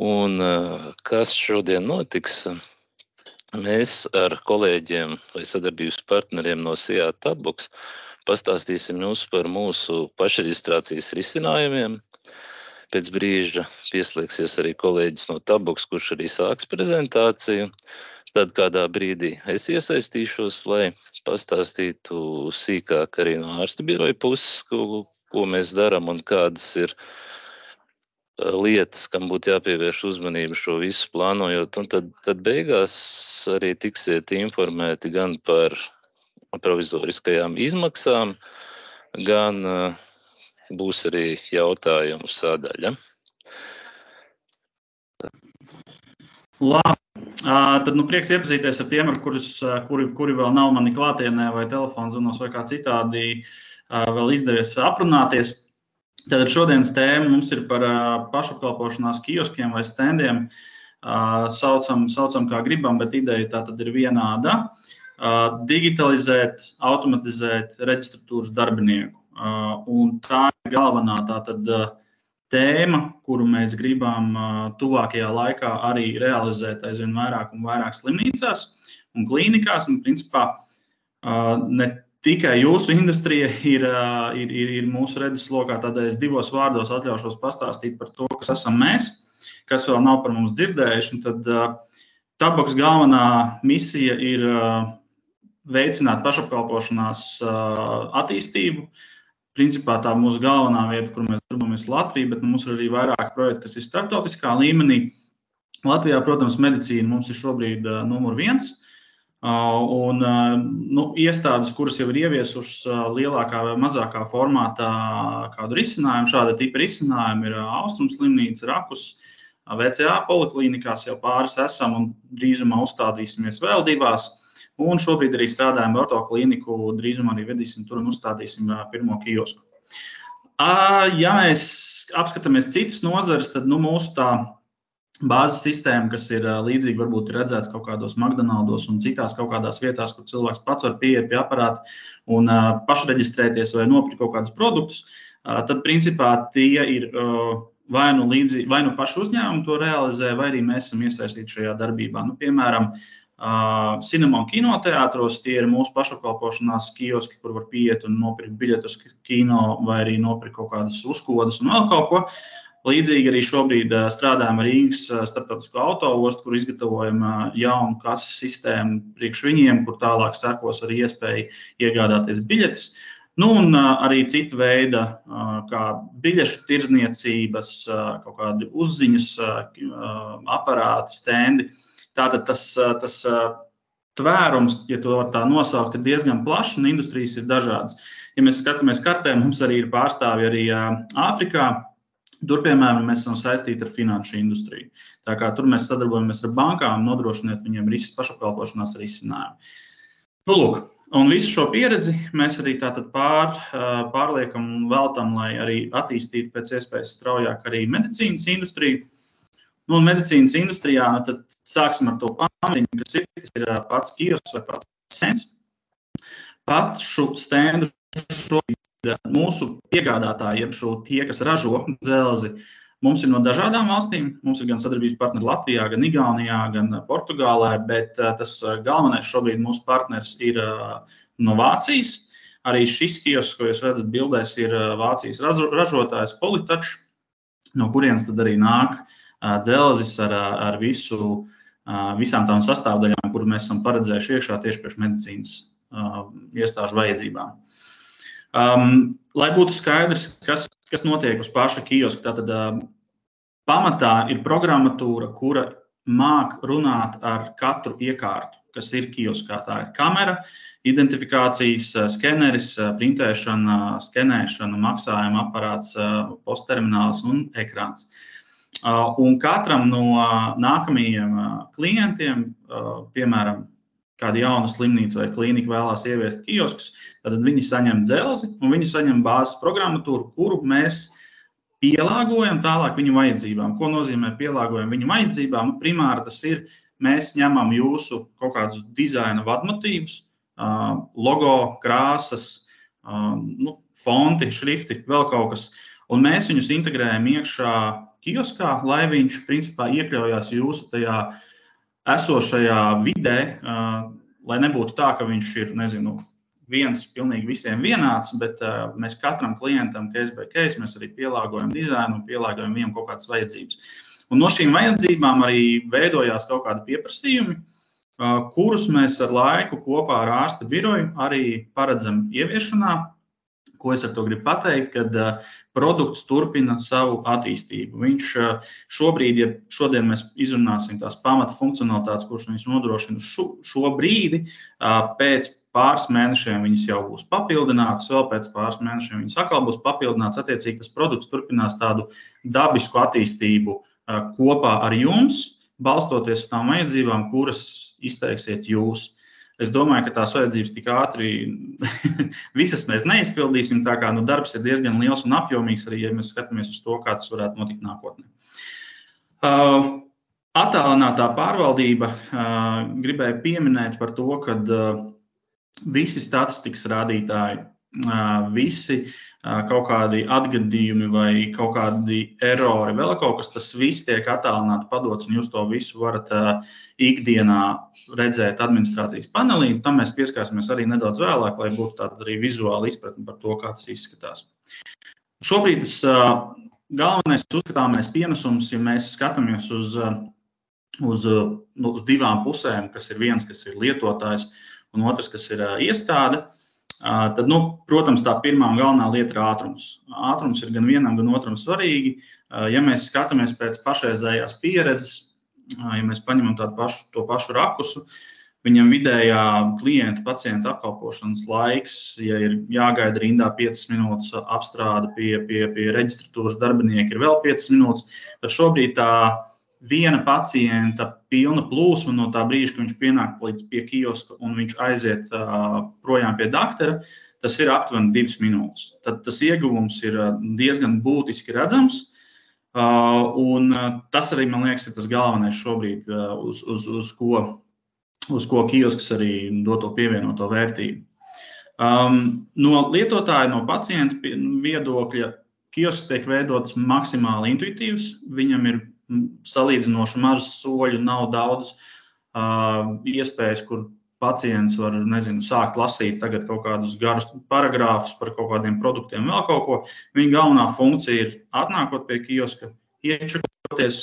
Un kas šodien notiks? Mēs ar kolēģiem vai sadarbības partneriem no SIA Tabbox pastāstīsim jums par mūsu pašreģistrācijas risinājumiem. Pēc brīža pieslēgsies arī kolēģis no Tabbox, kurš arī sāks prezentāciju. Tad kādā brīdī es iesaistīšos, lai pastāstītu sīkāk arī no ārsta biroja puses, ko mēs darām un kādas ir lietas, kam būtu jāpievērš uzmanību šo visu plānojot. Un tad beigās arī tiksiet informēti gan par provizoriskajām izmaksām, gan būs arī jautājumu sadaļa. Labi. Tad prieks iepazīties ar tiem, kuri vēl nav mani klātienē vai telefonzvanos vai kā citādi vēl izdevies aprunāties. Tātad šodienas tēma mums ir par pašapkalpošanās kioskiem vai standiem. Saucam kā gribam, bet ideja tātad ir vienāda. Digitalizēt, automatizēt reģistratūras darbinieku. Un tā ir galvenā tātad tēma, kuru mēs gribam tuvākajā laikā arī realizēt aizvien vairāk un vairāk slimnīcās un klīnikās. Un, principā, ne tikai jūsu industrija ir mūsu redzeslokā, tādēļ es divos vārdos atļaušos pastāstīt par to, kas esam mēs, kas vēl nav par mums dzirdējuši. Un tad Tabbox galvenā misija ir veicināt pašapkalpošanās attīstību. Principā tā mūsu galvenā vieta, kur mēs darbojamies Latvija, bet mums ir arī vairāk projekti, kas ir starptautiskā līmenī. Latvijā, protams, medicīna mums ir šobrīd numur 1. Un iestādes, kuras jau ir ieviesušas lielākā vai mazākā formātā kādu risinājumu, šāda tipa risinājumu ir Austrums slimnīca, Rakus, VCA poliklīnikās jau pāris esam un drīzumā uzstādīsimies vēl 2. Un šobrīd arī strādājam Orto klīniku, drīzumā arī vedīsim tur un uzstādīsim pirmo kiosku. Ja mēs apskatāmies citas nozares, tad mūsu tā bāzes sistēma, kas ir līdzīgi varbūt redzēts kaut kādos McDonaldos un citās kaut kādās vietās, kur cilvēks pats var pieiet pie aparāta un pašreģistrēties vai nopirkt kaut kādus produktus, tad principā tie ir vai nu paši uzņēmumi to realizē, vai arī mēs esam iesaistīti šajā darbībā. Piemēram, Cinemon kinoteātros tie ir mūsu pašapkalpošanās kioski, kur var pieiet un nopirkt biļetus kino vai arī nopirkt kaut kādas uzkodas un vēl kaut ko. Līdzīgi arī šobrīd strādājam ar Rīgas starptautisko autoostu, kur izgatavojam jaunu kases sistēmu priekš viņiem, kur tālāk sekos arī iespēja iegādāties biļetes. Un arī cita veida, kā biļešu tirdzniecības, kaut kādi uzziņas aparāti, stendi. Tātad tas tvērums, ja to var tā nosaukt, ir diezgan plašs un industrijas ir dažādas. Ja mēs skatāmies kartē, mums arī ir pārstāvji arī Āfrikā. Tur, piemēram, mēs esam saistīti ar finanšu industriju. Tā kā tur mēs sadarbojamies ar bankām, nodrošināt viņiem pašapkalpošanās risinājumu. Lūk, un visu šo pieredzi mēs arī tātad pārliekam un veltam, lai arī attīstītu pēc iespējas straujāk arī medicīnas industriju. Un medicīnas industrijā, tad sāksim ar to pamatiņu, kas ir pats kiosks vai pats stands. Pašu standu šobrīd mūsu piegādātāji, tie, kas ražo dzelzi, mums ir no dažādām valstīm. Mums ir gan sadarbības partneri Latvijā, gan Igaunijā, gan Portugālē, bet tas galvenais šobrīd mūsu partneris ir no Vācijas. Arī šis kiosks, ko jūs redzat bildēs, ir Vācijas ražotājs Politouch, no kurienes tad arī nāk dzelzis ar visām tām sastāvdaļām, kur mēs esam paredzējuši iekšā tieši priekš medicīnas iestāžu vajadzībām. Lai būtu skaidrs, kas notiek uz paša kioska, tātad pamatā ir programmatūra, kura māk runāt ar katru iekārtu, kas ir kioskā. Tā ir kamera, identifikācijas, skeneris, printēšana, skenēšana, maksājuma aparāts, posttermināls un ekrāns. Un katram no nākamajiem klientiem, piemēram, kāda jauna slimnīca vai klīnika vēlās ieviest kioskus, tad viņi saņem dzelzi un viņi saņem bāzes programmatūru, kuru mēs pielāgojam tālāk viņu vajadzībām. Ko nozīmē pielāgojam viņu vajadzībām? Primāri tas ir, mēs ņemam jūsu kaut kādus dizaina vadmotīvus, logo, krāsas, fonti, šrifti, vēl kaut kas. un mēs viņus integrējam iekšā kioskā, lai viņš principā iekļaujās jūsu tajā esošajā vidē, lai nebūtu tā, ka viņš ir, viens pilnīgi visiem vienāds, bet mēs katram klientam case by case mēs arī pielāgojam dizainu un pielāgojam viņam kaut kādas vajadzības. Un no šīm vajadzībām arī veidojās kaut kādi pieprasījumi, kurus mēs ar laiku kopā ar ārsta biroju arī paredzam ieviešanā. Ko es ar to gribu pateikt, kad produkts turpina savu attīstību. Viņš šobrīd, ja šodien mēs izrunāsim tās pamata funkcionalitātes, kurš viņš nodrošina šo brīdi, pēc pāris mēnešiem viņas jau būs papildinātas, vēl pēc pāris mēnešiem viņas atkal būs papildināts, attiecīgi tas produkts turpinās tādu dabisku attīstību kopā ar jums, balstoties uz tām vajadzībām, kuras izteiksiet jūs. Es domāju, ka tās vajadzības tik ātri visas mēs neizpildīsim, tā kā darbs ir diezgan liels un apjomīgs, arī ja mēs skatāmies uz to, kā tas varētu notikt nākotnē. Attālinātā pārvaldība gribēju pieminēt par to, ka visi statistikas rādītāji, visi kaut kādi atgadījumi vai kaut kādi erori, vēl kaut kas, tas viss tiek attālināti padots, un jūs to visu varat ikdienā redzēt administrācijas panelī, un tam mēs pieskārsimies arī nedaudz vēlāk, lai būtu tāda arī vizuāla izpratne par to, kā tas izskatās. Šobrīd tas galvenais uzskatāmais pienesums, ja mēs skatāmies uz divām pusēm, kas ir viens, kas ir lietotājs, un otrs, kas ir iestāde, tad, protams, tā pirmā un galvenā lieta ir ātrums. Ātrums ir gan vienam, gan otram svarīgi. Ja mēs skatāmies pēc pašreizējās pieredzes, ja mēs paņemam to pašu rakusu, viņam vidējā klienta pacienta apkalpošanas laiks, ja ir jāgaida rindā 5 minūtes apstrāde pie reģistratūras darbinieki ir vēl 5 minūtes, tad šobrīd tā viena pacienta pilna plūsma no tā brīža, ka viņš pienāk pie kioska un viņš aiziet projām pie doktora, tas ir aptuveni 2 minūtes. Tad tas ieguvums ir diezgan būtiski redzams, un tas arī, man liekas, ir tas galvenais šobrīd, uz ko kiosks arī dod to pievienoto vērtību. No lietotāja, no pacienta viedokļa, kiosks tiek veidots maksimāli intuitīvs, viņam ir salīdzinoši mazus soļu, nav daudz iespējas, kur pacients var, sākt lasīt tagad kaut kādus garus paragrāfus par kaut kādiem produktiem, vēl kaut ko. Viņa galvenā funkcija ir atnākot pie kioska, iečakoties,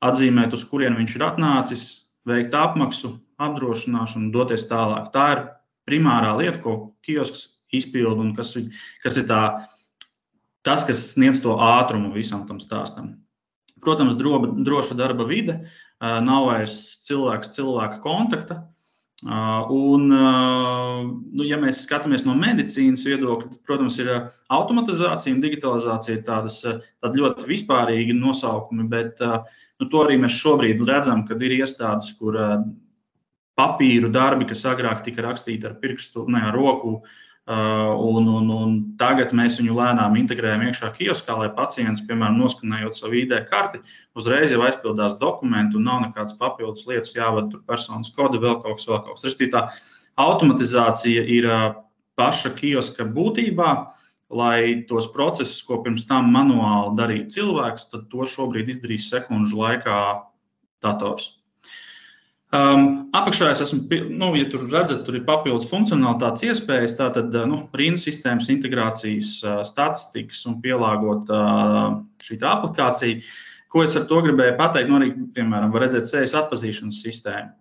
atzīmēt, uz kurien viņš ir atnācis, veikt apmaksu, apdrošināšanu, doties tālāk. Tā ir primārā lieta, ko kiosks izpilda un kas ir tas, kas sniedz to ātrumu visam tam stāstam. Protams, droša darba vide, nav vairs cilvēka kontakta. Un, ja mēs skatāmies no medicīnas viedokļa, tad, protams, ir automatizācija un digitalizācija tādi ļoti vispārīgi nosaukumi, bet to arī mēs šobrīd redzam, kad ir iestādes, kur papīru darbi, kas agrāk tika rakstīti ar pirkstu, ar roku, un tagad mēs viņu lēnām integrējam iekšā kioskā, lai pacients, piemēram, noskanējot savu ID karti, uzreiz jau aizpildās dokumentu un nav nekādas papildus lietas jāvada tur personas kodi, vēl kaut kas. Respektīvi, tā automatizācija ir paša kioska būtībā, lai tos procesus, ko pirms tam manuāli darīja cilvēks, tad to šobrīd izdarīs sekundžu laikā dators. Apakšā es esmu, ja tur redzat, tur ir papildus funkcionalitātes iespējas, tātad rindu sistēmas integrācijas, statistikas un pielāgot šī aplikācija. Ko es ar to gribēju pateikt? Arī, piemēram, var redzēt sejas atpazīšanas sistēmu.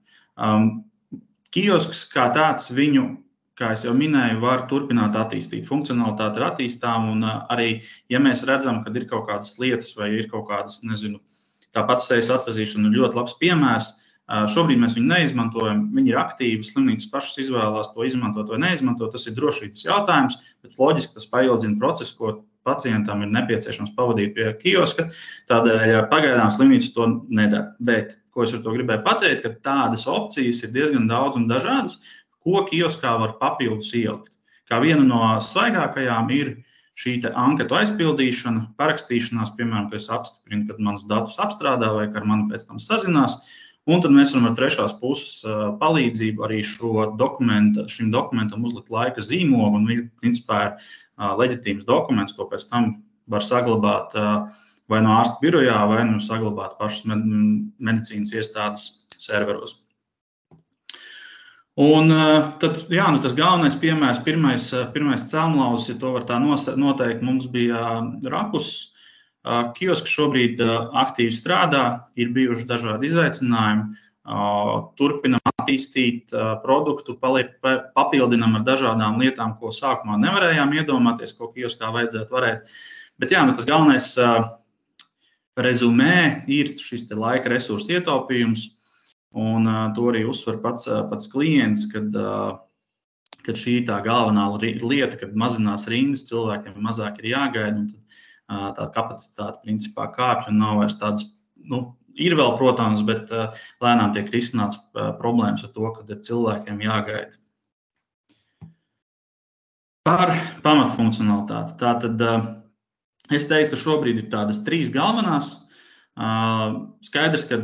Kiosks kā tāds viņu, kā es jau minēju, var turpināt attīstīt. Funkcionalitāte ir attīstām un arī, ja mēs redzam, kad ir kaut kādas lietas vai ir kaut kādas, tāpat sejas atpazīšana ir ļoti labs piemērs. Šobrīd mēs viņu neizmantojam, viņi ir aktīvi, slimnīcas pašas izvēlās to izmantot vai neizmantot, tas ir drošības jautājums, bet loģiski tas paildzina procesu, ko pacientam ir nepieciešams pavadīt pie kioska, tādēļ pagaidām slimnīcas to nedara. Bet, ko es ar to gribēju pateikt, ka tādas opcijas ir diezgan daudz un dažādas, ko kioskā var papildus ielikt. Kā viena no svaigākajām ir šī anketu aizpildīšana, parakstīšanās, piemēram, ka es apstiprinu, kad manus datus apstrādā vai ka ar mani pēc tam sazinās. Un tad mēs varam ar trešās puses palīdzību arī šim dokumentam uzlikt laika zīmogu, un viņš principā ir leģitīms dokuments, ko pēc tam var saglabāt vai no ārsta birojā, vai nu saglabāt pašas medicīnas iestādes serveros. Un tad, tas galvenais piemērs, pirmais celmlauzis, ja to var tā noteikt, mums bija Rakus. Kiosks šobrīd aktīvi strādā, ir bijuši dažādi izaicinājumi, turpinam attīstīt produktu, papildinam ar dažādām lietām, ko sākumā nevarējām iedomāties, ko kioskā vajadzētu varēt. Bet tas galvenais rezumē ir šis te laika resursu ietaupījums, un to arī uzsver pats klients, kad šī tā galvenā lieta, kad mazinās rindas, cilvēkiem mazāk ir jāgaida, un tad tā kapacitāte principā kāpj un nav vairs tādas, ir vēl, protams, bet lēnām tiek risināts problēmas ar to, kad ir cilvēkiem jāgaida. Par pamatfunkcionalitāti. Tātad es teiktu, ka šobrīd ir tādas 3 galvenās. Skaidrs, ka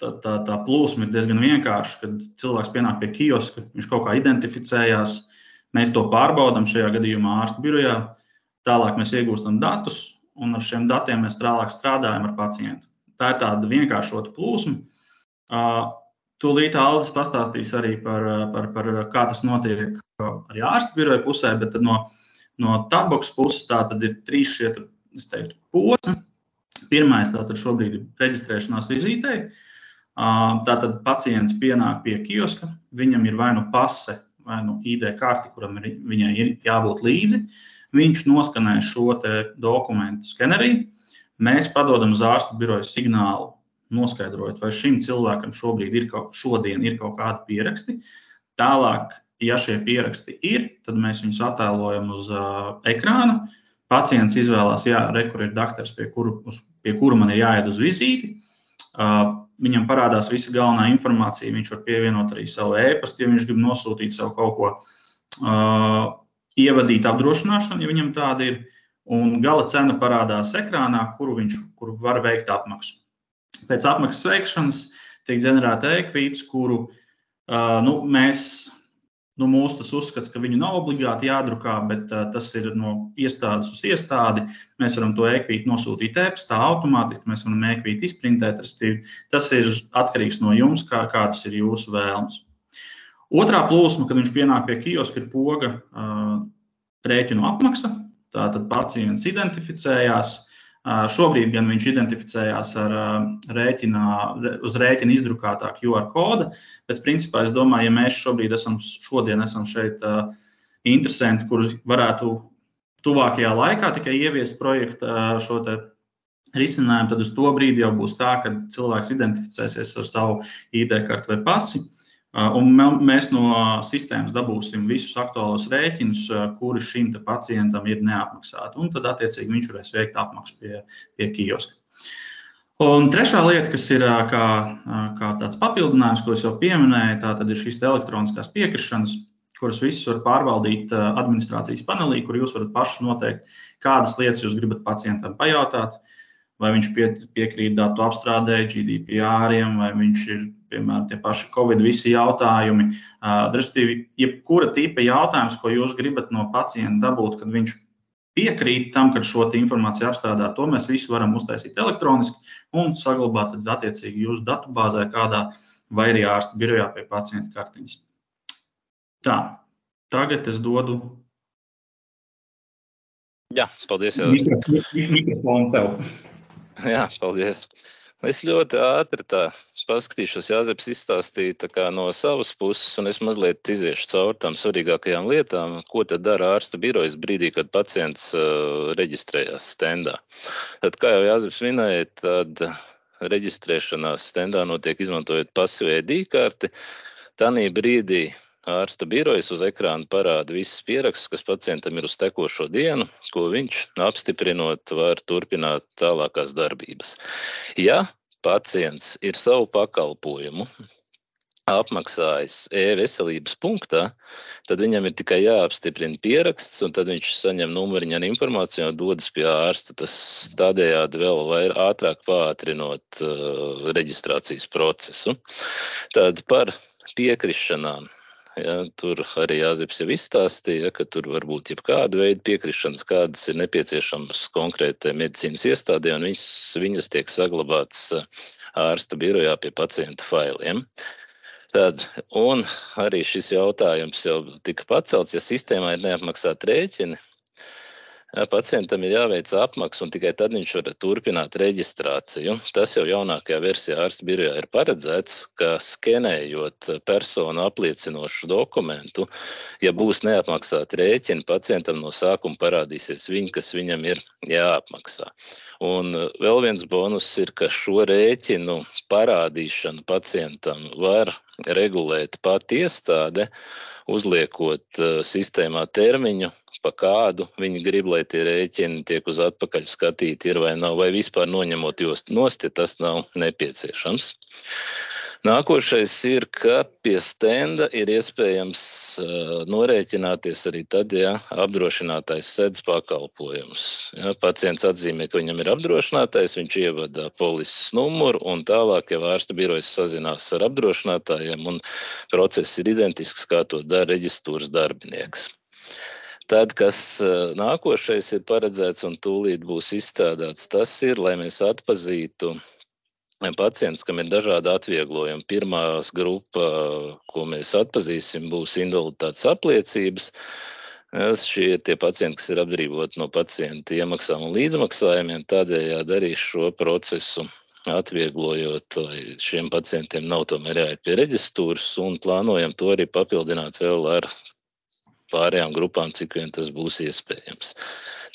tā plūsma ir diezgan vienkārša, kad cilvēks pienāk pie kioska, viņš kaut kā identificējās, mēs to pārbaudam šajā gadījumā ārsta birojā. Tālāk mēs iegūstam datus, un ar šiem datiem mēs tālāk strādājam ar pacientu. Tā ir tāda vienkāršota plūsma. Tūlīt Aldis pastāstīs arī par kā tas notiek arī ārsta biroja pusē, bet no Tadbox puses tā tad ir 3 šie, es teiktu, posmi. Pirmais tātad šobrīd ir reģistrēšanās vizītei. Tātad pacients pienāk pie kioska, viņam ir vai nu pase, vai nu ID karti, kuram viņai ir jābūt līdzi. Viņš noskanē šo te dokumentu skenerī. Mēs padodam uz ārsta biroja signālu, noskaidrojot, vai šim cilvēkam šodien ir kaut kādi pieraksti. Tālāk, ja šie pieraksti ir, tad mēs viņus attēlojam uz ekrāna. Pacients izvēlās, kur ir daktars, pie kura man ir jāiet uz vizīti. Viņam parādās visa galvenā informācija, viņš var pievienot arī savu e-pastu, ja viņš grib nosūtīt savu kaut ko, ievadīt apdrošināšanu, ja viņam tāda ir, un gala cena parādās ekrānā, kuru var veikt apmaksu. Pēc apmaksas veikšanas tiek ģenerēta e-kvīts, kuru mūsu tas uzskats, ka viņu nav obligāti jādrukā, bet tas ir no iestādes uz iestādi. Mēs varam to e-kvītu nosūtīt e-pastā automātiski, mēs varam e-kvītu izprintēt, tas ir atkarīgs no jums, kādas ir jūsu vēlmes. Otrā plūsma, kad viņš pienāk pie kioska, ir poga rēķinu apmaksa. Tātad pacients identificējās. Šobrīd gan viņš identificējās ar uz rēķina izdrukātā QR koda, bet principā es domāju, ja mēs šodien esam šeit interesanti, kurus varētu tuvākajā laikā tikai ieviest projektu šo te risinājumu, tad uz to brīdi jau būs tā, ka cilvēks identificēsies ar savu ID karti vai pasi. Un mēs no sistēmas dabūsim visus aktuālos rēķinus, kuri šim te pacientam ir neapmaksāti. Un tad, attiecīgi, viņš varēs veikt apmaksu pie kioska. Un trešā lieta, kas ir kā tāds papildinājums, ko es jau pieminēju, tā tad ir šīs elektroniskās piekrišanas, kuras visas var pārvaldīt administrācijas panelī, kur jūs varat paši noteikt, kādas lietas jūs gribat pacientam pajautāt, vai viņš piekrīt datu apstrādē, GDPR-iem, vai viņš ir, piemēram, tie paši Covid visi jautājumi. Respektīvi, jebkura tipa jautājums, ko jūs gribat no pacienta dabūt, kad viņš piekrīt tam, kad šo informāciju apstrādā, to mēs visu varam uztaisīt elektroniski un saglabāt tad attiecīgi jūsu datubāzē kādā vai arī ārsta birojā pie pacienta kartiņas. Tā, tagad es dodu. Jā, paldies. Mikrofonu tev. Jā, paldies. Es ļoti ātri paskatīšos, Jāzeps izstāstīja no savas puses, un es mazliet iziešu cauri tām svarīgākajām lietām, ko tad dara ārsta birojas brīdī, kad pacients reģistrējās stendā. Tad, kā jau Jāzeps minēja, tad reģistrēšanās stendā notiek izmantojot pasīvu ID karti. Tanī brīdī ārsta birojas uz ekrāna parāda visas pierakstus, kas pacientam ir uz tekošo dienu, ko viņš apstiprinot var turpināt tālākās darbības. Ja pacients ir savu pakalpojumu apmaksājis e-veselības punktā, tad viņam ir tikai jāapstiprina pieraksts, un tad viņš saņem numuriņu ar informāciju un dodas pie ārsta. Tas tādējādi vēl ātrāk pātrinot reģistrācijas procesu. Tad par piekrišanām. Ja, tur arī Jāzeps jau izstāstīja, ka tur var būt jebkāda veida piekrišanas, kādas ir nepieciešamas konkrētai medicīnas iestādē, un viņas tiek saglabātas ārsta birojā pie pacienta failiem. Un arī šis jautājums jau tika pacelts, ja sistēmā ir neapmaksāti rēķini, pacientam ir jāveic apmaksa, un tikai tad viņš var turpināt reģistrāciju. Tas jau jaunākajā versijā ārsta birojā ir paredzēts, ka skenējot personu apliecinošu dokumentu, ja būs neapmaksāti rēķini, pacientam no sākuma parādīsies kas viņam ir jāapmaksā. Un vēl viens bonus ir, ka šo rēķinu parādīšanu pacientam var regulēt pati iestāde, uzliekot sistēmā termiņu, pa kādu viņi grib, lai tie rēķini tiek uz atpakaļ skatīti ir vai nav, vai vispār noņemot nost, ja tas nav nepieciešams. Nākošais ir, ka pie stenda ir iespējams norēķināties arī tad, ja apdrošinātājs sedz pakalpojumus. Ja, pacients atzīmē, ka viņam ir apdrošinātājs, viņš ievada polises numuru, un tālāk jau ārsta birojas sazinās ar apdrošinātājiem, un process ir identisks, kā to dara reģistūras darbinieks. Tad, kas nākošais ir paredzēts un tūlīt būs izstrādāts, tas ir, lai mēs atpazītu pacients, kam ir dažādi atvieglojumi. Pirmās grupa, ko mēs atpazīsim, būs invaliditātes apliecības. Šie ir tie pacienti, kas ir apbrīvoti no pacienta iemaksām un līdzmaksājumiem, tādējādi arī šo procesu atvieglojot, lai šiem pacientiem nav tomēr jāiet pie reģistūras, un plānojam to arī papildināt vēl ar pārējām grupām, cik vien tas būs iespējams.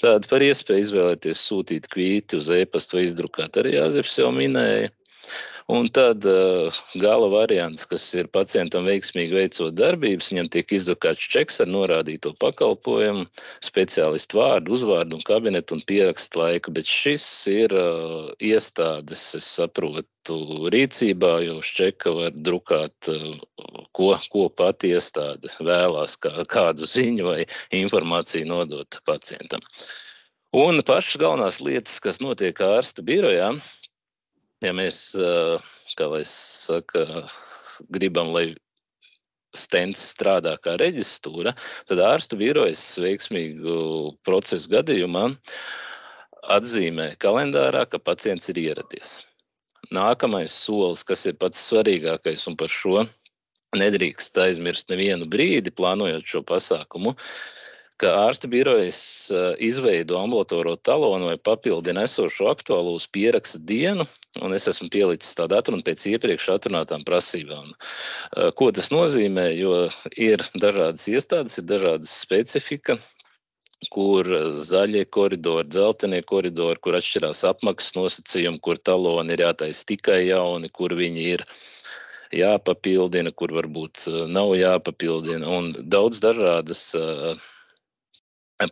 Tātad par iespēju izvēlēties sūtīt kvīti uz e-pastu vai izdrukāt arī Jāzeps jau minēja. Un tad gala variants, kas ir pacientam veiksmīgi veicot darbības, viņam tiek izdrukāts čeks ar norādīto pakalpojumu, speciālistu vārdu, uzvārdu un kabinetu un pierakstu laiku, bet šis ir iestādes, es saprotu, rīcībā, jo uz čeka var drukāt, ko pati iestāde vēlās, kādu ziņu vai informāciju nodot pacientam. Un pašas galvenās lietas, kas notiek ārsta birojā, ja mēs, kā lai saka, gribam, lai stends strādā kā reģistūra, tad ārstu birojas veiksmīgu procesu gadījumā atzīmē kalendārā, ka pacients ir ieradies. Nākamais solis, kas ir pats svarīgākais, un par šo nedrīkst aizmirst nevienu brīdi, plānojot šo pasākumu, ka ārsta birojas izveido ambulatoro talonu vai papildina esošo aktuālo uz pieraksta dienu, un es esmu pielicis tā datumu pēc iepriekš atrunātām prasībām. Ko tas nozīmē? Jo ir dažādas iestādes, ir dažādas specifika, kur zaļie koridori, dzeltenie koridori, kur atšķirās apmaksas nosacījumi, kur taloni ir jātaisa tikai jauni, kur viņi ir jāpapildina, kur varbūt nav jāpapildina, un daudz dažādas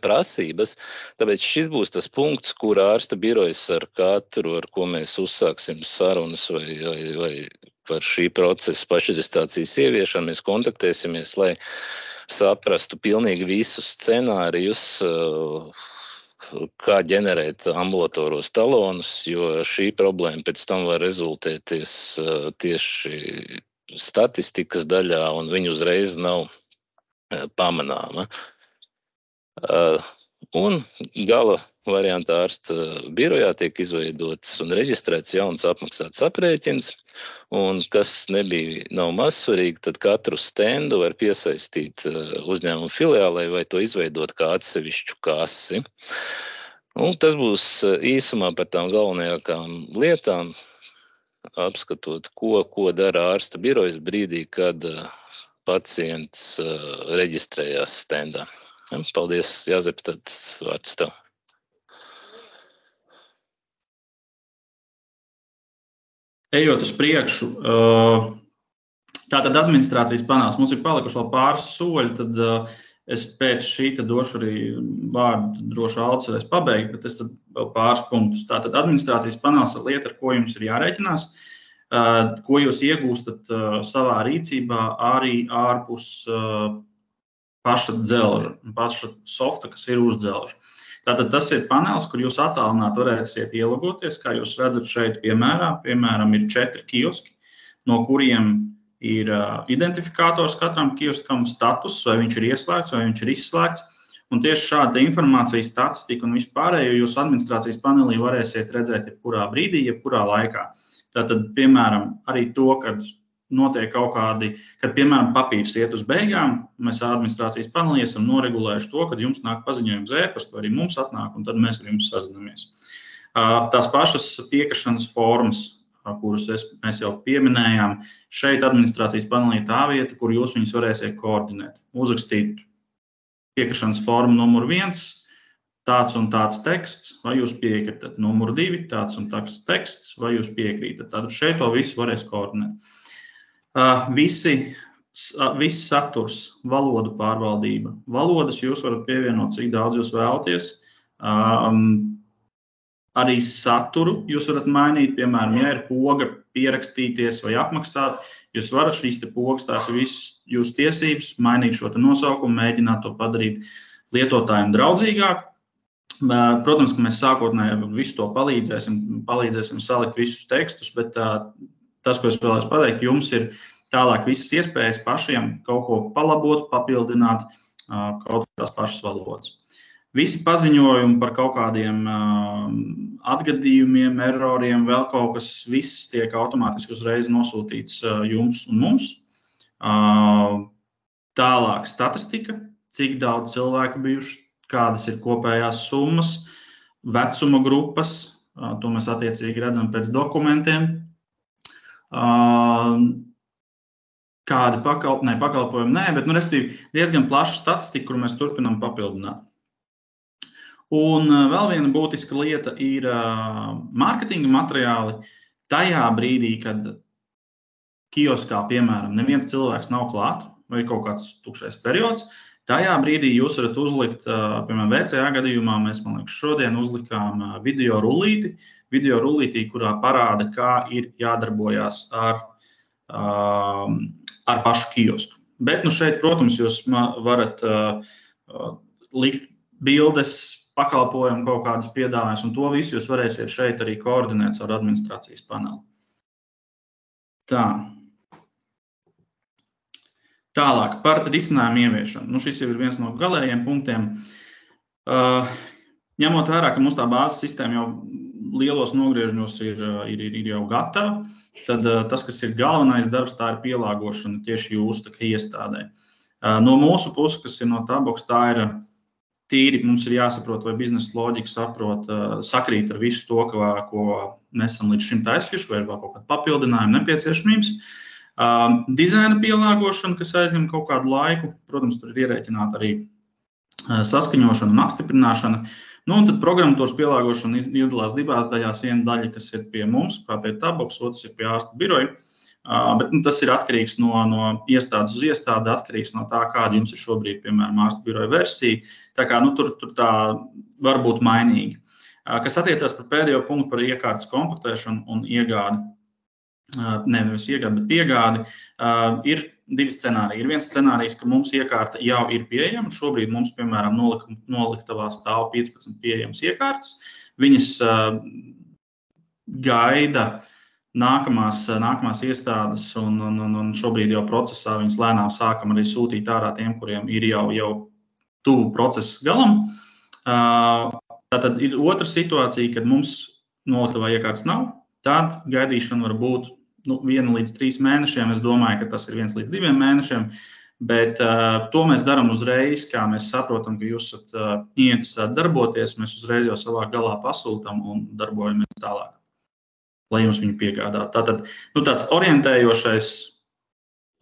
prasības, tāpēc šis būs tas punkts, kur ārsta birojas ar katru, ar ko mēs uzsāksim sarunas vai par šī procesa pašreģistrācijas ieviešanu, mēs kontaktēsimies, lai saprastu pilnīgi visus scenārijus, kā ģenerēt ambulatoros talonus, jo šī problēma pēc tam var rezultēties tieši statistikas daļā, un viņa uzreiz nav pamanāma. Un gala variantā ārsta birojā tiek izveidots un reģistrēts jauns apmaksāts aprēķins, un kas nav maz svarīgi, tad katru stendu var piesaistīt uzņēmumu filiālei vai to izveidot kā atsevišķu kasi. Un tas būs īsumā par tām galvenajākām lietām, apskatot, ko dara ārsta birojas brīdī, kad pacients reģistrējās stendā. Paldies, Jāzep, tad vārds tev. Ejot uz priekšu, tātad administrācijas panels. Mums ir palikuši vēl pāris soļi, tad es pēc šī došu arī vārdu droši Alts varēs pabeigt, bet es tad vēl pāris punktus. Tātad administrācijas panels ir lieta, ar ko jums ir jārēķinās, ko jūs iegūstat savā rīcībā arī ārpus paša dzelža, paša softa, kas ir uz dzelža. Tātad tas ir panels, kur jūs attālināti varēsiet ielogoties, kā jūs redzat šeit piemēram ir 4 kioski, no kuriem ir identifikators katram kioskam, status, vai viņš ir ieslēgts, vai viņš ir izslēgts. Un tieši šāda informācija, statistika un vispārējo jūs administrācijas panelī varēsiet redzēt jebkurā brīdī, jebkurā laikā. Tātad, piemēram, arī to, kad notiek kaut kādi, kad, piemēram, papīrs iet uz beigām, mēs administrācijas panelī esam noregulējuši to, kad jums nāk paziņojums e-pasta, vai arī mums atnāk, un tad mēs ar jums sazinamies. Tās pašas piekrišanas formas, kurus mēs jau pieminējām, šeit administrācijas panelī tā vieta, kur jūs viņus varēsiet koordinēt. Uzrakstīt piekrišanas formu numur 1, tāds un tāds teksts, vai jūs piekritat. Numur 2, tāds un tāds teksts, vai jūs piekrītat. Tātad šeit to visu varēs koordinēt. Viss saturs, valodu pārvaldība. Valodas jūs varat pievienot, cik daudz jūs vēlaties. Arī saturu jūs varat mainīt, piemēram, ja ir poga pierakstīties vai apmaksāt, jūs varat šīs te pogas, tās ir visas jūsu tiesības, mainīt šo te nosaukumu, mēģināt to padarīt lietotājiem draudzīgāk. Protams, ka mēs sākotnēji visu to palīdzēsim salikt visus tekstus, bet tas, ko es vēlos pateikt, jums ir tālāk visas iespējas pašiem kaut ko palabot, papildināt kaut tās pašas valodas. Visi paziņojumi par kaut kādiem atgadījumiem, erroriem, vēl kaut kas, viss tiek automātiski uzreiz nosūtīts jums un mums. Tālāk statistika, cik daudz cilvēku bijuši, kādas ir kopējās summas, vecuma grupas, to mēs attiecīgi redzam pēc dokumentiem. Kādi pakalpojumi, bet respektīvi diezgan plaša statistika, kuru mēs turpinām papildināt. Un vēl viena būtiska lieta ir mārketinga materiāli. Tajā brīdī, kad kioskā, piemēram, neviens cilvēks nav klāt vai kaut kāds tukšais periods, tajā brīdī jūs varat uzlikt, piemēram, VCA gadījumā mēs, man liekas, šodien uzlikām video rullītī, kurā parāda, kā ir jādarbojās ar pašu kiosku. Bet šeit, protams, jūs varat likt bildes, pakalpojumu kaut kādas piedāvājumus, un to visu jūs varēsiet šeit arī koordinēt ar administrācijas paneli. Tālāk par risinājumu ieviešanu. Šis jau ir viens no galējiem punktiem. Ņemot vērā, ka mums tā bāzes sistēma jau lielos nogriežņos ir jau gatava, tad tas, kas ir galvenais darbs, tā ir pielāgošana tieši jūsu iestādē. No mūsu puses, kas ir no Tabox, tā ir tīri, mums ir jāsaprot, vai biznesa loģika sakrīt ar visu to, ko mēs esam līdz šim taisījuši, vai ir vēl kaut kāda papildinājuma nepieciešamības. Dizaina pielāgošana, kas aizņem kaut kādu laiku, protams, tur ir ierēķināta arī saskaņošana un apstiprināšana. Un tad programmatūras pielāgošana iedalās divās daļās. Viena daļa, kas ir pie mums, kā pie Tabox, otrs ir pie ārsta biroja. Bet tas ir atkarīgs no iestādes uz iestādi, atkarīgs no tā, kāda jums ir šobrīd, piemēram, ārsta biroja versija. Tā kā tur tā var būt mainīgi. Kas attiecās par pēdējo punktu par iekārtas komplektēšanu un iegādi, nevis iegādi, bet piegādi, ir divi scenāriji. Ir viens scenārijs, ka mums iekārta jau ir pieejama. Šobrīd mums, piemēram, noliktavā stāv 15 pieejamas iekārtas. Viņas gaida nākamās iestādes, un šobrīd jau procesā viņas lēnām sākam arī sūtīt ārā tiem, kuriem ir jau tuvu procesa galam. Tātad ir otra situācija, kad mums noliktavā iekārtas nav. Tad gaidīšana var būt 1 līdz 3 mēnešiem. Es domāju, ka tas ir 1 līdz 2 mēnešiem. Bet to mēs darām uzreiz, kā mēs saprotam, ka jūs esat ieinteresēti darboties. Mēs uzreiz jau savā galā pasūtam un darbojamies tālāk, lai jums viņu piegādātu. Tātad tāds orientējošais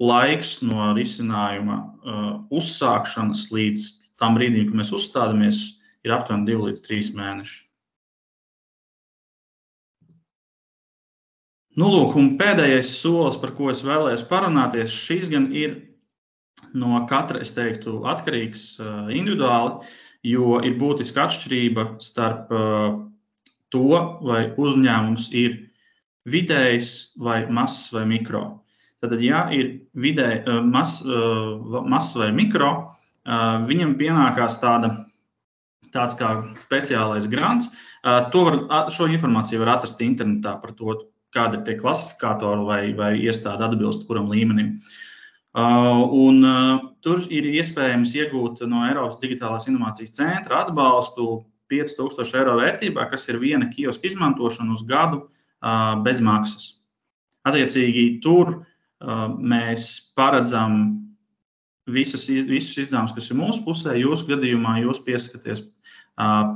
laiks no risinājuma uzsākšanas līdz tam brīdim, kad mēs uzstādamies, ir aptuveni 2 līdz 3 mēneši. Un pēdējais solis, par ko es vēlējos parunāties, šis gan ir no katra, es teiktu, atkarīgs individuāli, jo ir būtiska atšķirība starp to, vai uzņēmums ir vidējs vai mazs vai mikro. Tātad, ja ir mazs vai mikro, viņam pienākās tāds kā speciālais grants. Šo informāciju var atrast internetā par to, kāda ir tie klasifikātori vai iestāde atbilst kuram līmenim. Tur ir iespējams iegūt no Eiropas Digitālās inovācijas centra atbalstu 5000 eiro vērtībā, kas ir viena kioska izmantošana uz gadu bez maksas. Attiecīgi, tur mēs paredzam visus izdevumus, kas ir mūsu pusē. Jūsu gadījumā jūs piesakaties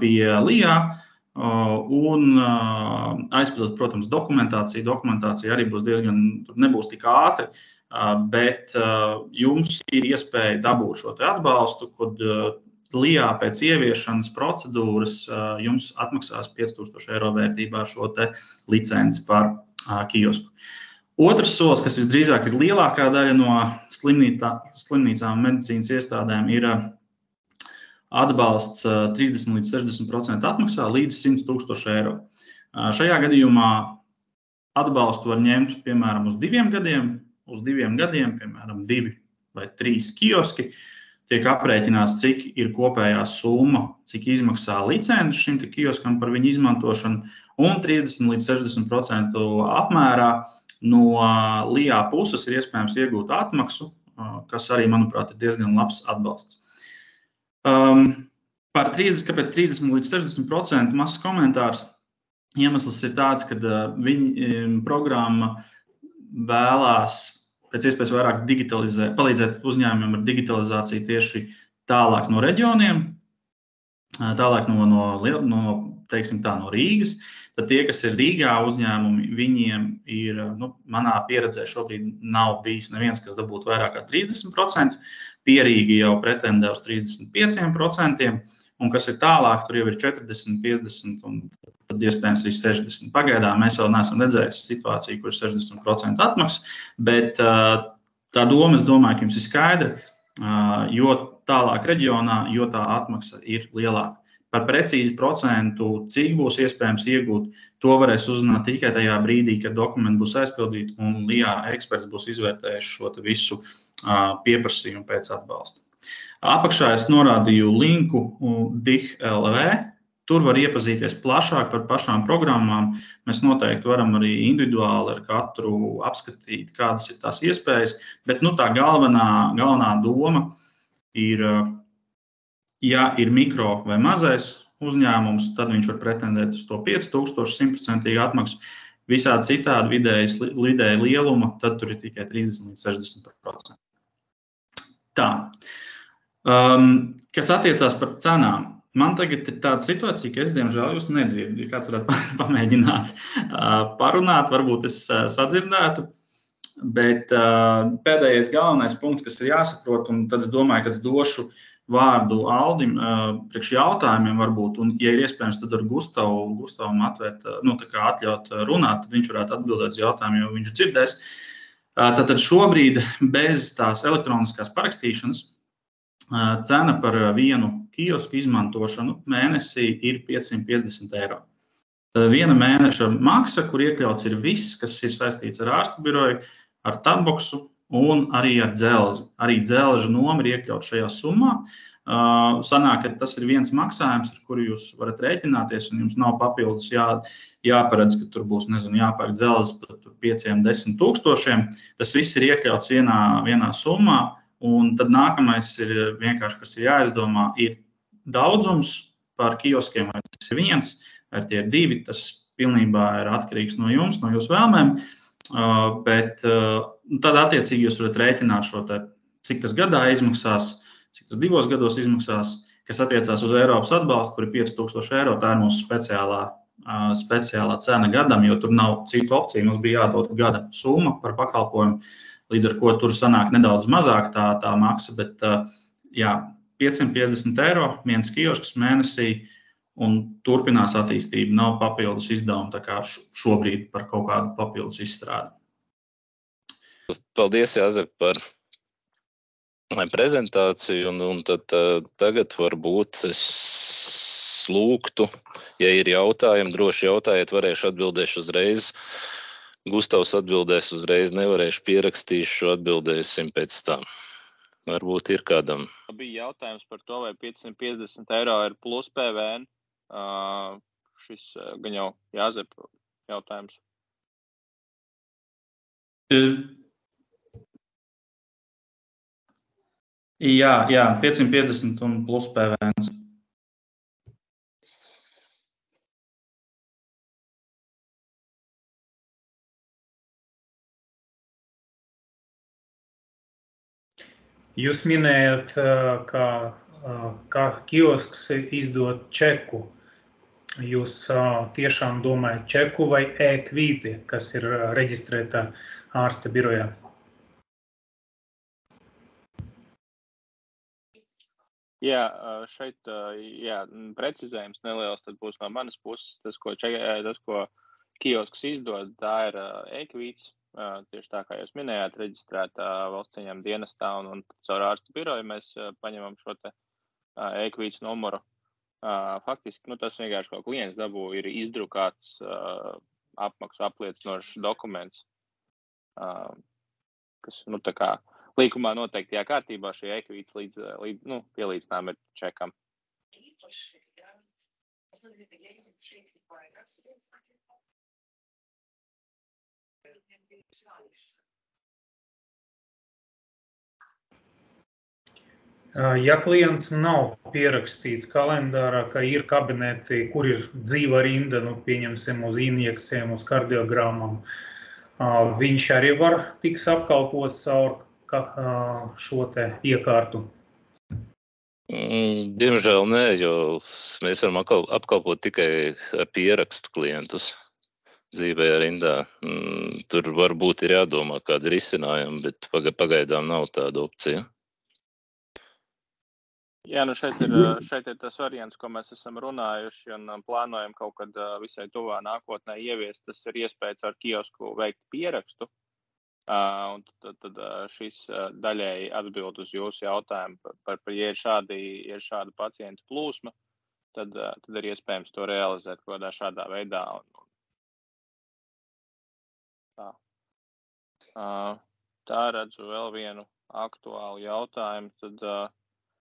pie LIA un aizpildot, protams, dokumentāciju. Dokumentācija arī būs nebūs tik ātri, bet jums ir iespēja dabūt šo te atbalstu, kad LIA pēc ieviešanas procedūras jums atmaksās 5000 eiro vērtībā šo te licenci par kiosku. Otrs solis, kas visdrīzāk ir lielākā daļa no slimnīcām medicīnas iestādēm, ir atbalsts 30 līdz 60% atmaksā līdz 100 000 eiro. Šajā gadījumā atbalstu var ņemt, piemēram, uz 2 gadiem. Uz 2 gadiem, piemēram, 2 vai 3 kioski, tiek aprēķināts, cik ir kopējā summa, cik izmaksā licenci šim kioskam par viņu izmantošanu, un 30 līdz 60% apmērā no LIA puses ir iespējams iegūt atmaksu, kas arī, manuprāt, ir diezgan labs atbalsts. Kāpēc 30 līdz 60% mazs komentārs? Iemesls ir tāds, ka programma vēlās pēc iespējas vairāk palīdzēt uzņēmumiem ar digitalizāciju tieši tālāk no reģioniem, tālāk no Rīgas. Tad tie, kas ir Rīgā uzņēmumi, viņiem ir, manā pieredzē šobrīd nav bijis neviens, kas dabūtu vairāk kā 30%, Pierīgi jau pretendē uz 35%, un kas ir tālāk, tur jau ir 40, 50 un tad iespējams arī 60. Pagaidām mēs vēl neesam redzējuši situāciju, kur ir 60% atmaksa, bet tā doma, es domāju, ka jums ir skaidra, jo tālāk reģionā, jo tā atmaksa ir lielāka. Par precīzu procentu, cik būs iespējams iegūt, to varēs uzzināt tikai tajā brīdī, kad dokumenti būs aizpildīti un LIA eksperts būs izvērtējuši šo visu pieprasījumu pēc atbalsta. Apakšā es norādīju linku DIH.LV. Tur var iepazīties plašāk par pašām programmām. Mēs noteikti varam arī individuāli ar katru apskatīt, kādas ir tās iespējas, bet tā galvenā doma ir, ja ir mikro vai mazais uzņēmums, tad viņš var pretendēt uz to 5000 100% atmaksu. Visādi citādi vidēji lieluma, tad tur ir tikai 30 līdz 60%. Tā. Kas attiecās par cenām. Man tagad ir tāda situācija, ka es, diemžēl, jūs nedzirdu. Ja kāds varētu pamēģināt parunāt, varbūt es sadzirdētu. Bet pēdējais galvenais punkts, kas ir jāsaprot, un tad es domāju, ka es došu vārdu Aldim priekš jautājumiem varbūt, un, ja ir iespējams, tad ar Gustavam atļaut runāt, tad viņš varētu atbildēt uz jautājumiem, jo viņš dzirdēs. Tātad šobrīd bez tās elektroniskās parakstīšanas cena par vienu kiosku izmantošanu mēnesī ir 550 eiro. Viena mēneša maksa, kur iekļauts ir viss, kas ir saistīts ar ārsta biroju, ar taboksu un arī ar dzelzi. Arī dzelža noma ir iekļauts šajā summā. Sanāk, ka tas ir viens maksājums, ar kuru jūs varat rēķināties, un jums nav papildus jāparedz, ka tur būs, jāpērk dzelzs par 5-10 tūkstošiem. Tas viss ir iekļauts vienā summā, un tad nākamais ir vienkārši, kas ir jāizdomā, ir daudzums par kioskiem, vai tas ir viens, vai tie ir 2, tas pilnībā ir atkarīgs no jums, no jūsu vēlmēm, bet tad attiecīgi jūs varat rēķināt šo te, cik tas gadā izmaksās, cik tas 2 gados izmaksās, kas attiecās uz Eiropas atbalstu, kur ir 5000 eiro, tā ir mūsu speciālā cena gadam, jo tur nav citu opciju, mums bija jādod gada summa par pakalpojumu, līdz ar ko tur sanāk nedaudz mazāk tā maksa, bet 550 eiro, viens kiosks mēnesī, un turpinās attīstība, nav papildus izdevumi, tā kā šobrīd par kaut kādu papildus izstrādi. Paldies, Jāzep, par prezentāciju, un tad tagad varbūt es lūgtu, ja ir jautājumi, droši jautājiet, varēšu atbildēšu uzreiz. Gustavs atbildēs uzreiz, nevarēšu pierakstīšu, atbildēsim pēc tam. Varbūt ir kādam. Bija jautājums par to, vai 550 eiro ir plus PVN. Šis gan jau Jāzep jautājums. Jā, 550 un plus PVN. Jūs minējat, ka kiosks izdod čeku. Jūs tiešām domājat čeku vai e-kvīti, kas ir reģistrēta ārsta birojā? Jā, šeit precizējums neliels tad būs no manas puses. Tas, ko kiosks izdod, tā ir e-kvīts. Tieši tā, kā jūs minējāt, reģistrēta valsts ieņēmuma dienestā un caur ārstu biroju mēs paņemam šo te e-kvīts numuru. Faktiski, tas vienkārši, ko klients dabū, ir izdrukāts apmaksu apliecinošs dokuments, kas, tā kā līkumā noteiktajā kārtībā šī e-kvīts pielīdzinām ir čekam. Ja klients nav pierakstīts kalendārā, ka ir kabineti, kur ir dzīva rinda, pieņemsim uz injekcijiem, uz kardiogramām, viņš arī var tiks apkalpots caur šo te iekārtu? Diemžēl nē, jo mēs varam apkalpot tikai ar pierakstu klientus dzīvajā rindā. Tur varbūt ir jādomā kādi risinājumi, bet pagaidām nav tāda opcija. Jā, šeit ir tas variants, ko mēs esam runājuši un plānojam kaut kad visai tuvā nākotnē ieviest. Tas ir iespējas ar kiosku veikt pierakstu. Un tad šis daļēji atbild uz jūsu jautājumu par ja ir šāda pacientu plūsma, tad ir iespējams to realizēt kaut kādā šādā veidā. Tā redzu vēl vienu aktuālu jautājumu. Tad,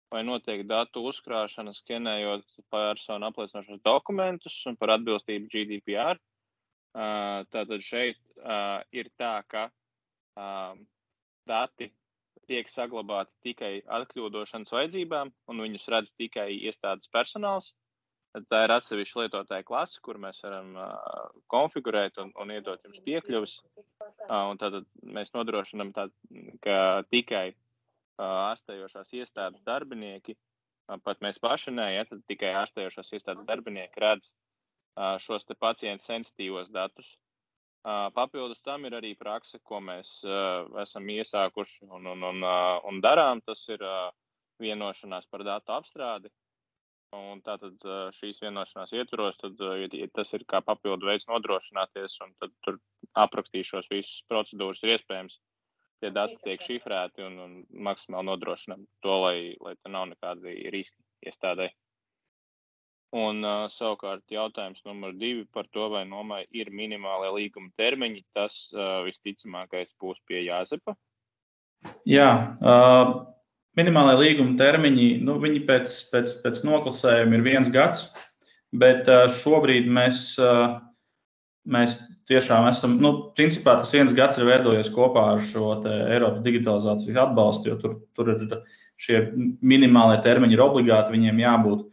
vai notiek datu uzkrāšana, skenējot personu apliecinošos dokumentus un par atbilstību GDPR. Tātad šeit ir tā, ka dati tiek saglabāti tikai atkļūdošanas vajadzībām un viņus redz tikai iestādes personāls. Tā ir atsevišķa lietotāja klase, kur mēs varam konfigurēt un iedot jums piekļuvis. Un tātad mēs nodrošinām ka tikai ārstējošās iestādes darbinieki, pat mēs paši tad tikai ārstējošās iestādes darbinieki redz šos te pacientu sensitīvos datus. Papildus tam ir arī prakse, ko mēs esam iesākuši un darām. Tas ir vienošanās par datu apstrādi. Un tātad šīs vienošanās ietvaros, tad tas ir kā papildu veids nodrošināties, un tad tur aprakstīšos visas procedūras ir iespējams. Tie dati tiek šifrēti un maksimāli nodrošinām to, lai te nav nekādi riski iestādē. Un savukārt jautājums numur 2 par to, vai nomai ir minimālie līguma termiņi, tas visticamākais būs pie Jāzepa. Jā, minimālie līguma termiņi, viņi pēc noklasējuma ir 1 gads, bet šobrīd mēs tiešām esam, principā tas 1 gads ir veidojies kopā ar šo te Eiropas digitalizācijas atbalstu, jo tur ir šie minimālie termiņi ir obligāti, viņiem jābūt,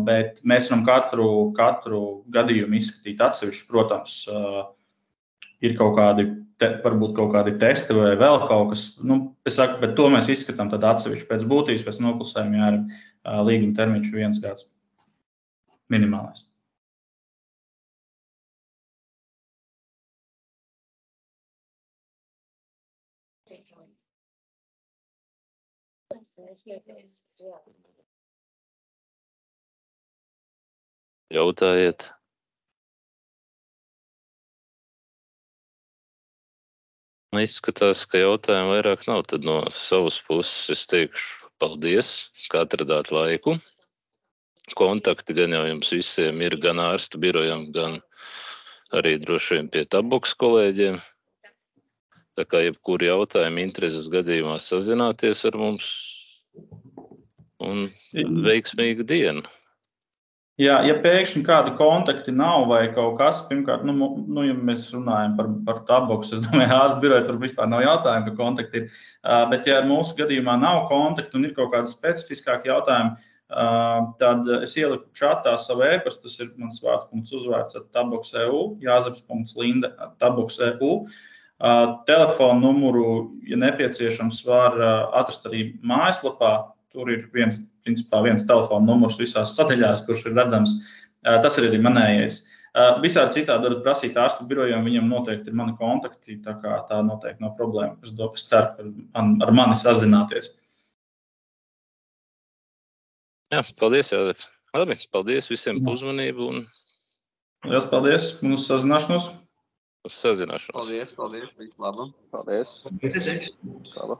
bet mēs varam katru gadījumu izskatīt atsevišķi. Protams, ir varbūt kaut kādi testi vai vēl kaut kas, es saku, bet to mēs izskatām tad atsevišķi. Pēc būtības, pēc noklasējuma jāir līguma termiņš 1 gads minimālais. Jautājiet. Izskatās, ka jautājumu vairāk nav. Tad no savas puses es teikšu paldies, ka atradāt laiku. Kontakti gan jau jums visiem ir gan ārstu birojam, gan arī droši vien pie Tabbox kolēģiem. Tā kā jebkuri jautājumi intereses gadījumā sazināties ar mums un veiksmīgu dienu. Ja pēkšņi kādi kontakti nav vai kaut kas, pirmkārt, ja mēs runājam par taboksu, es domāju, ārsta biroja tur vispār nav jautājumu, ka kontakti ir. Bet, ja mūsu gadījumā nav kontaktu un ir kaut kādi specifiskāki jautājumi, tad es ieliku čatā savu e-pastu, tas ir mans vārds.uzvārds @taboks.eu, jāzeps.linde@taboks.eu. Telefonu numuru, ja nepieciešams, var atrast arī mājaslapā. Tur ir viens telefona numurs visās sadaļās, kurš ir redzams. Tas ir arī manējais. Visādi citādi varat prasīt ārstu birojām, viņam noteikti ir mani kontakti, tā noteikti nav problēma. Es ceru, ka ar mani sazināties. Jā, paldies, Jāzef. Labi, paldies visiem par uzmanību. Lielas paldies un uz sazināšanos. Uz sazināšanos. Paldies, viss labi. Paldies. Paldies. Salu.